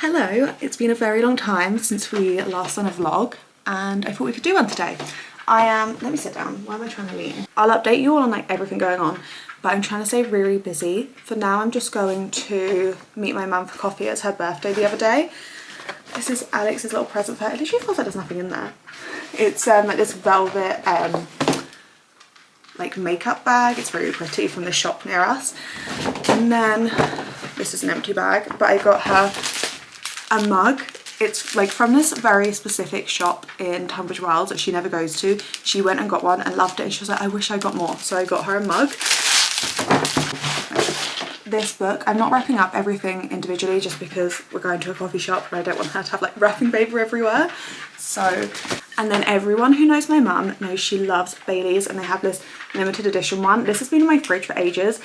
Hello, it's been a very long time since we last done a vlog and I thought we could do one today. Let me sit down, why am I trying to lean? I'll update you all on like everything going on, but I'm trying to stay really busy. For now I'm just going to meet my mum for coffee. It's her birthday the other day. This is Alex's little present for her. It literally feels like there's nothing in there. It's like this velvet like makeup bag. It's really pretty, from the shop near us. And then this is an empty bag, but I got her a mug. It's like from this very specific shop in Tunbridge Wells that she never goes to. She went and got one and loved it, and she was like, I wish I got more. So I got her a mug. This book, I'm not wrapping up everything individually just because we're going to a coffee shop and I don't want her to have like wrapping paper everywhere. So, and then everyone who knows my mum knows she loves Baileys, and they have this limited edition one. This has been in my fridge for ages,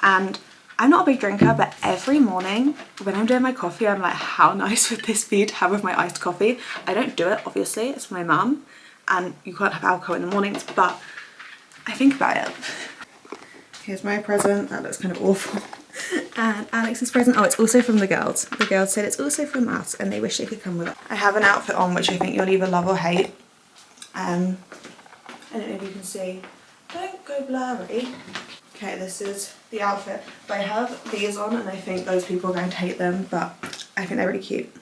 and I'm not a big drinker, but every morning when I'm doing my coffee, I'm like, how nice would this be to have with my iced coffee? I don't do it, obviously, it's my mum, and you can't have alcohol in the mornings, but I think about it. Here's my present. That looks kind of awful. And Alex's present, oh, it's also from the girls. The girls said it's also from us and they wish they could come with us. I have an outfit on which I think you'll either love or hate. I don't know if you can see. Don't go blurry. Okay, this is the outfit. But I have these on and I think those people are going to hate them, but I think they're really cute.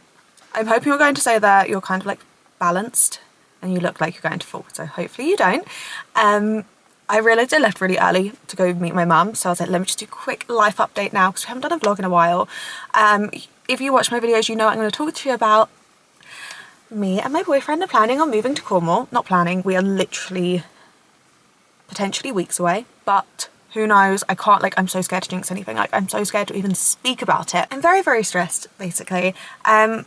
I'm hoping you're going to say that you're kind of like balanced and you look like you're going to fall, so hopefully you don't. I realised I left really early to go meet my mum, so I was like, let me just do a quick life update now because we haven't done a vlog in a while. If you watch my videos, you know I'm going to talk to you about me and my boyfriend are planning on moving to Cornwall. Not planning, we are literally potentially weeks away, but who knows. I can't, like, I'm so scared to jinx anything. Like, I'm so scared to even speak about it. I'm very, very stressed, basically. I'm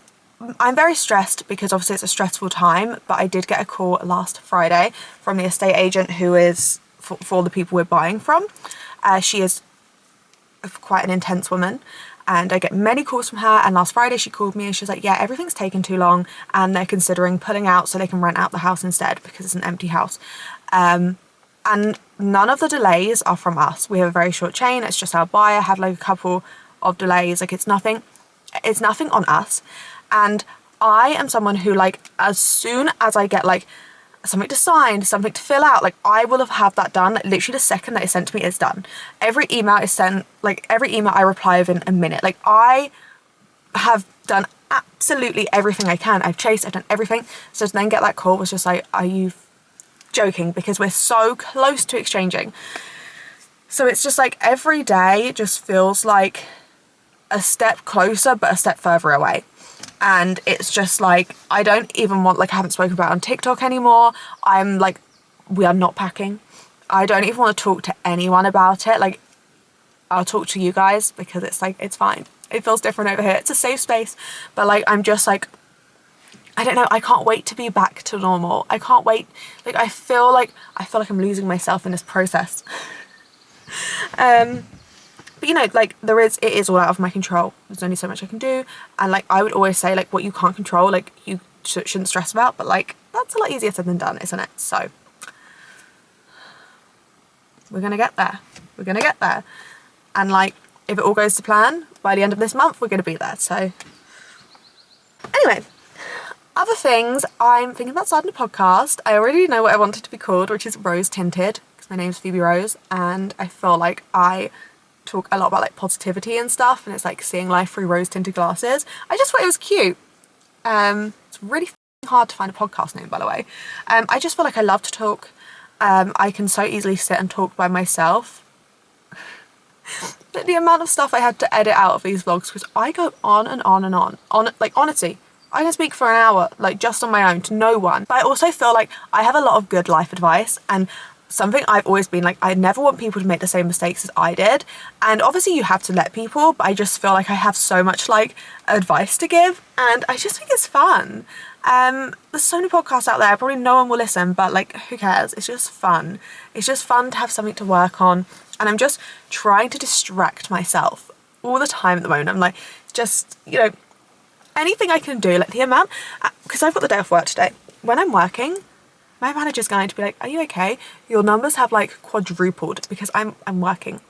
very stressed because obviously it's a stressful time, but I did get a call last Friday from the estate agent who is for the people we're buying from. She is quite an intense woman and I get many calls from her, and last Friday she called me and she was like, yeah, everything's taken too long and they're considering pulling out so they can rent out the house instead because it's an empty house. And none of the delays are from us. We have a very short chain. It's just our buyer had like a couple of delays. Like, it's nothing on us. And I am someone who, like, as soon as I get like something to sign, something to fill out, like, I will have had that done. Like, literally the second that it's sent to me, it's done. Every email is sent, like every email I reply within a minute. Like, I have done absolutely everything I can. I've chased, I've done everything. So to then get that call was just like, are you joking? Because we're so close to exchanging. So it's just like every day just feels like a step closer but a step further away. And it's just like, I don't even want, like, I haven't spoken about it on TikTok anymore. I'm like, we are not packing. I don't even want to talk to anyone about it. Like, I'll talk to you guys because it's like, it's fine. It feels different over here. It's a safe space. But like, I'm just like, I don't know. I can't wait to be back to normal. I can't wait. Like, I feel like I'm losing myself in this process. But you know, like, it is all out of my control. There's only so much I can do. And like, I would always say, like, what you can't control, like, you shouldn't stress about. But like, that's a lot easier said than done, isn't it? So we're going to get there. We're going to get there. And like, if it all goes to plan, by the end of this month, we're going to be there. So anyway, other things, I'm thinking about starting a podcast. I already know what I want it to be called, which is Rose Tinted, because my name's Phoebe Rose. And I feel like I talk a lot about like positivity and stuff, and it's like seeing life through rose tinted glasses. I just thought it was cute. It's really hard to find a podcast name, by the way. I just feel like I love to talk. I can so easily sit and talk by myself. But the amount of stuff I had to edit out of these vlogs, because I go on and on and on, like, honestly, I can speak for an hour, like, just on my own to no one. But I also feel like I have a lot of good life advice, and something I've always been like, I never want people to make the same mistakes as I did. And obviously you have to let people, but I just feel like I have so much like advice to give, and I just think it's fun. There's so many podcasts out there, probably no one will listen, but like, who cares? It's just fun. It's just fun to have something to work on, and I'm just trying to distract myself all the time at the moment. I'm like, just, you know, anything I can do, like the amount, because I've got the day off work today. When I'm working, my manager's going to be like, are you okay? Your numbers have like quadrupled because I'm working.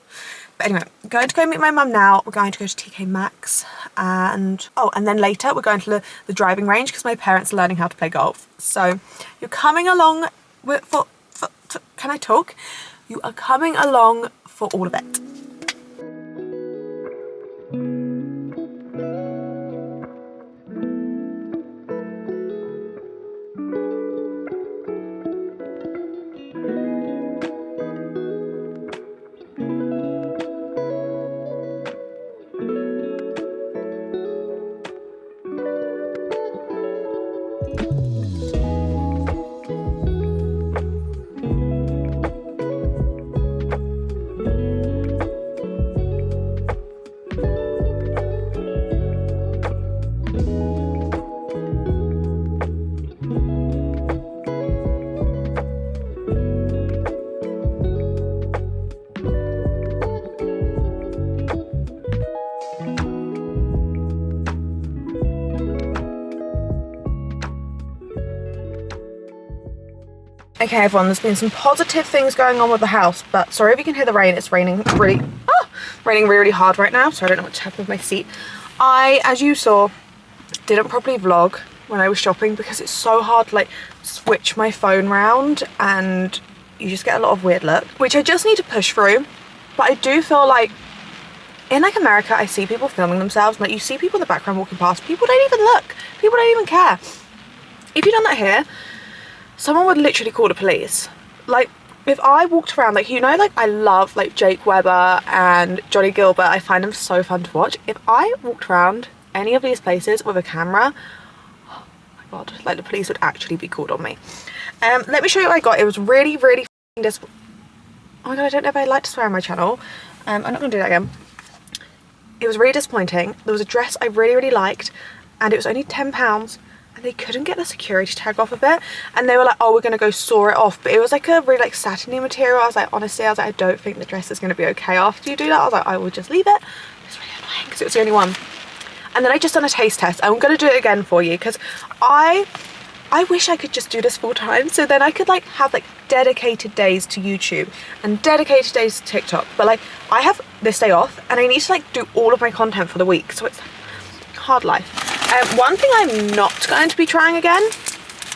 But anyway, I'm going to go meet my mum now. We're going to go to TK Maxx and then later we're going to the driving range because my parents are learning how to play golf. So you're coming along for can I talk? You are coming along for all of it. Okay everyone, there's been some positive things going on with the house, but sorry if you can hear the rain, it's raining really hard right now, so I don't know what to happen with my seat. I, as you saw, didn't properly vlog when I was shopping because it's so hard to like switch my phone round and you just get a lot of weird looks, which I just need to push through. But I do feel like in like America, I see people filming themselves, like you see people in the background walking past, people don't even look, people don't even care. If you've done that here, someone would literally call the police. Like, if I walked around, like, you know, like, I love, like, Jake Webber and Johnny Gilbert. I find them so fun to watch. If I walked around any of these places with a camera, oh my god, like, the police would actually be called on me. Let me show you what I got. It was really, really oh my god, I don't know if I like to swear on my channel. I'm not gonna do that again. It was really disappointing. There was a dress I really, really liked, and it was only £10. They couldn't get the security tag off of it, and they were like, oh, we're gonna go saw it off, but it was like a really like satiny material. I was like, honestly, I was like, I don't think the dress is gonna be okay after you do that. I was like, I will just leave it. It's really annoying because it was the only one. And then I just done a taste test. I'm gonna do it again for you because I wish I could just do this full time, so then I could like have like dedicated days to YouTube and dedicated days to TikTok, but like I have this day off and I need to like do all of my content for the week, so it's hard life. One thing I'm not going to be trying again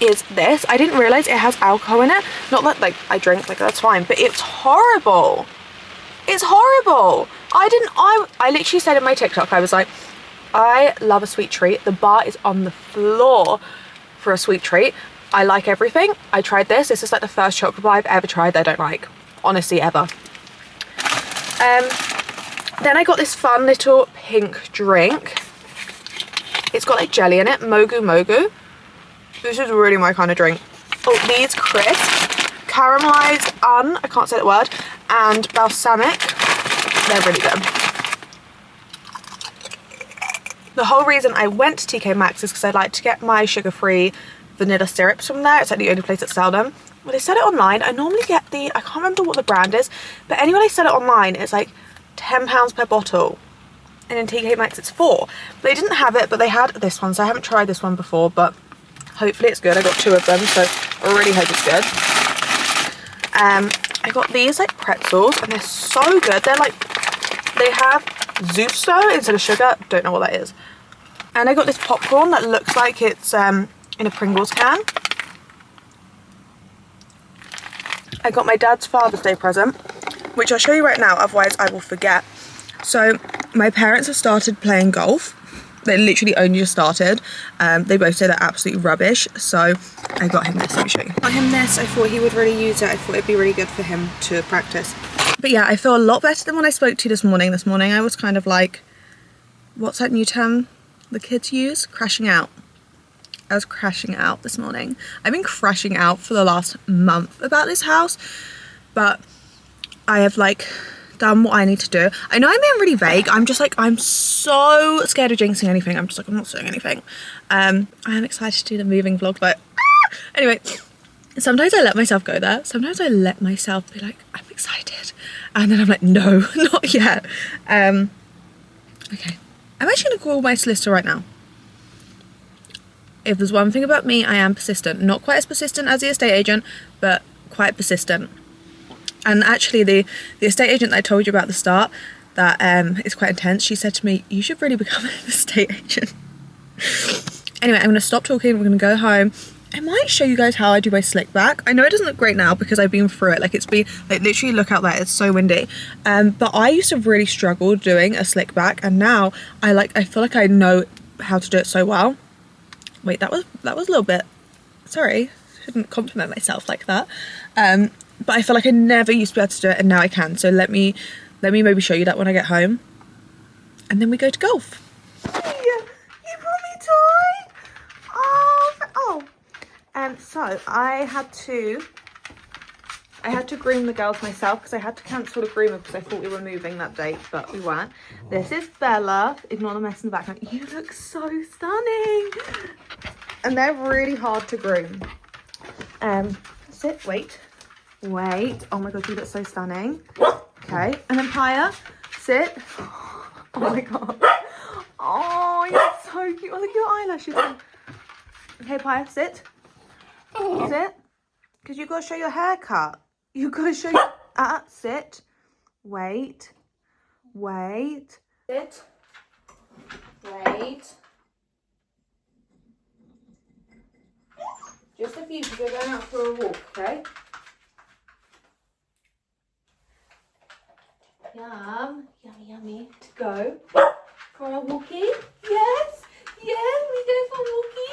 is this. I didn't realise it has alcohol in it. Not that like I drink, like that's fine, but it's horrible. It's horrible. I literally said in my TikTok, I was like, I love a sweet treat. The bar is on the floor for a sweet treat. I like everything. I tried this. This is like the first chocolate bar I've ever tried that I don't like. Honestly, ever. Then I got this fun little pink drink. It's got like jelly in it, Mogu Mogu. This is really my kind of drink. Oh, these crisp, caramelized, I can't say that word, and balsamic. They're really good. The whole reason I went to TK Maxx is because I like to get my sugar-free vanilla syrups from there. It's like the only place that sell them. When they sell it online, I normally get I can't remember what the brand is, but anyway, they sell it online, it's like £10 per bottle. And in TK Maxx it's 4. They didn't have it, but they had this one, so I haven't tried this one before, but hopefully it's good. I got 2 of them, so I really hope it's good. I got these like pretzels, and they're so good. They're like, they have Zusto instead of sugar. Don't know what that is. And I got this popcorn that looks like it's in a Pringles can. I got my dad's Father's Day present, which I'll show you right now, otherwise I will forget. So my parents have started playing golf. They literally only just started. They both say they're absolutely rubbish, so I got him this. Let me show you. I got him this. I thought he would really use it. I thought it'd be really good for him to practice. But yeah, I feel a lot better than when I spoke to you this morning. This morning I was kind of like, what's that new term the kids use? Crashing out. I was crashing out this morning. I've been crashing out for the last month about this house, but I have like done what I need to do. I know I'm being really vague. I'm just like, I'm so scared of jinxing anything. I'm just like, I'm not saying anything. I am excited to do the moving vlog, but anyway, sometimes I let myself go there. Sometimes I let myself be like, I'm excited. And then I'm like, no, not yet. Okay. I'm actually gonna call my solicitor right now. If there's one thing about me, I am persistent. Not quite as persistent as the estate agent, but quite persistent. And actually the estate agent that I told you about at the start, that is quite intense, she said to me, you should really become an estate agent. Anyway, I'm going to stop talking, we're going to go home. I might show you guys how I do my slick back. I know it doesn't look great now because I've been through it. Like, it's been, like, literally look out there, it's so windy. But I used to really struggle doing a slick back, and now I feel like I know how to do it so well. Wait, that was a little bit, sorry, shouldn't compliment myself like that. But I feel like I never used to be able to do it, and now I can. So let me maybe show you that when I get home, and then we go to golf. Hey, you brought me toy. So I had to groom the girls myself because I had to cancel the groomer because I thought we were moving that date, but we weren't. This is Bella. Ignore the mess in the background. You look so stunning, and they're really hard to groom. Sit. Wait. Oh my god, you look so stunning. Okay, and then Paya, sit. Oh my god. Oh, you're so cute. Oh, look at your eyelashes. Okay, Paya, sit. Sit. Because you've got to show your haircut. You've got to show your... sit. Wait. Sit. Wait. Just a few because we're going out for a walk, okay? Yummy to go for a walkie. Yes, we go for a walkie.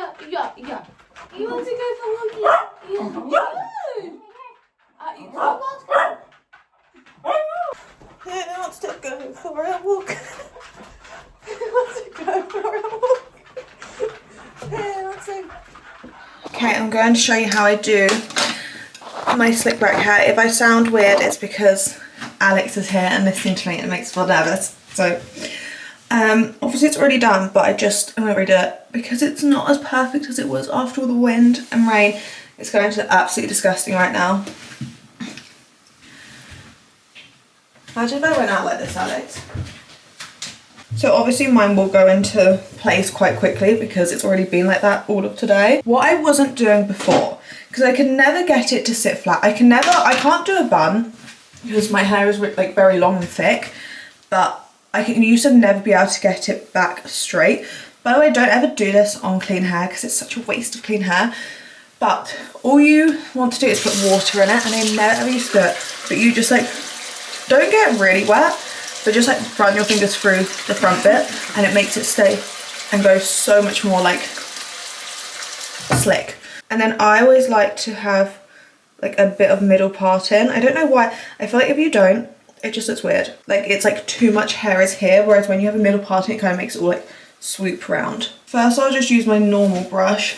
Yeah. You want to go for a walkie? Yeah. Who wants to go for a walk? Okay, I'm going to show you how I do my slick back hair. If I sound weird, it's because Alex is here and listening to me and it makes me feel nervous. So obviously it's already done, but I'm going to redo it because it's not as perfect as it was after all the wind and rain. It's going to look absolutely disgusting right now. Imagine if I went out like this, Alex. So obviously mine will go into place quite quickly because it's already been like that all of today. What I wasn't doing before, because I could never get it to sit flat. I can't do a bun because my hair is like very long and thick, but I used to never be able to get it back straight. By the way, don't ever do this on clean hair because it's such a waste of clean hair. But all you want to do is put water in it, and I never ever used to do it. But you just like, don't get really wet, but just like run your fingers through the front bit and it makes it stay and go so much more like slick. And then I always like to have like a bit of middle part in. I don't know why. I feel like if you don't, it just looks weird. Like it's like too much hair is here, whereas when you have a middle part in, it kind of makes it all like swoop around. First I'll just use my normal brush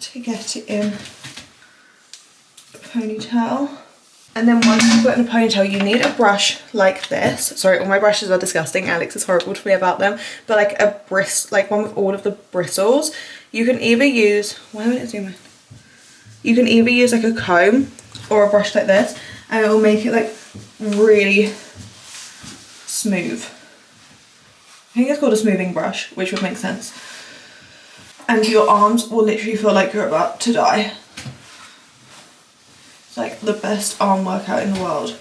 to get it in a ponytail. And then once you've got in a ponytail, you need a brush like this. Sorry, all my brushes are disgusting. Alex is horrible to me about them. But like a like one with all of the bristles. You can either use, why won't it zoom in? You can either use like a comb or a brush like this, and it will make it like really smooth. I think it's called a smoothing brush, which would make sense. And your arms will literally feel like you're about to die. It's like the best arm workout in the world.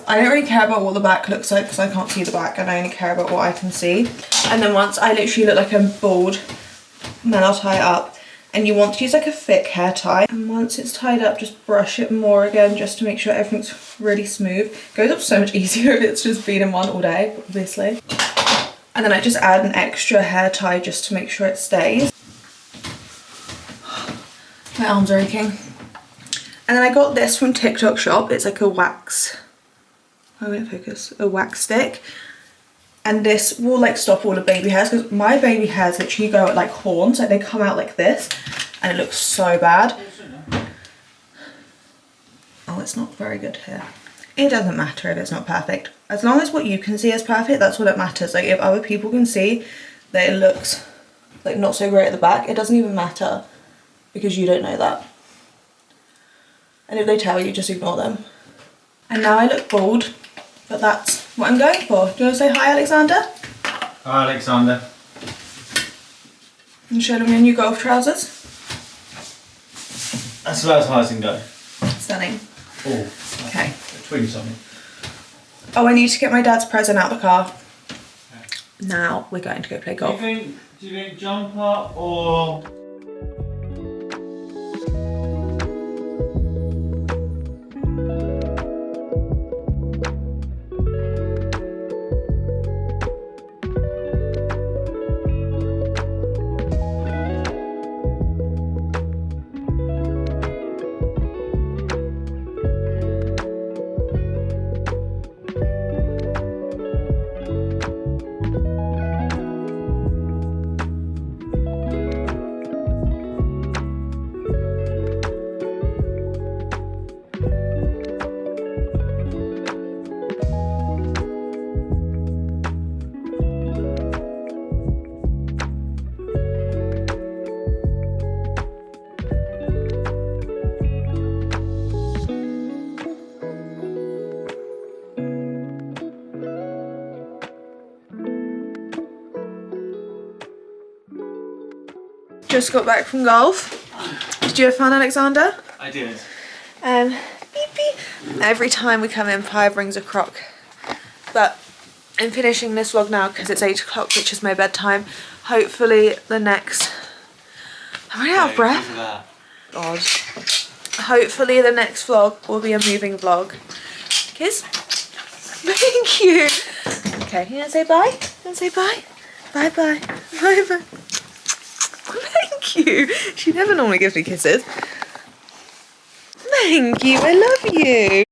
I don't really care about what the back looks like because I can't see the back, and I only care about what I can see. And then once I literally look like I'm bald, then I'll tie it up. And you want to use like a thick hair tie. And once it's tied up, just brush it more again just to make sure everything's really smooth. It goes up so much easier if it's just been in one all day, obviously. And then I just add an extra hair tie just to make sure it stays. My arms are aching. And then I got this from TikTok shop. It's like a wax, I won't focus, a wax stick. And this will like stop all the baby hairs, because my baby hairs literally go at like horns, like they come out like this, and it looks so bad. Oh, it's not very good here. It doesn't matter if it's not perfect. As long as what you can see is perfect, that's what it matters. Like if other people can see that it looks like not so great at the back, it doesn't even matter because you don't know that. And if they tell you, just ignore them. And now I look bald, but that's what I'm going for. Do you want to say hi, Alexander? Hi, Alexander. And show them your new golf trousers. That's about as high as I can go. Stunning. Oh, Okay. twin something. Oh, I need to get my dad's present out of the car. Now we're going to go play golf. Do you think jumper or... Just got back from golf. Did you have fun, Alexander? I did. Beep beep. Every time we come in, Pi brings a crock. But I'm finishing this vlog now because it's 8 o'clock, which is my bedtime. Hopefully the next... I'm running out of breath. God. Hopefully the next vlog will be a moving vlog. Kiss? Thank you. Okay, you gonna say bye? You gonna say bye? Bye bye. Bye bye. Thank you. She never normally gives me kisses. Thank you. I love you.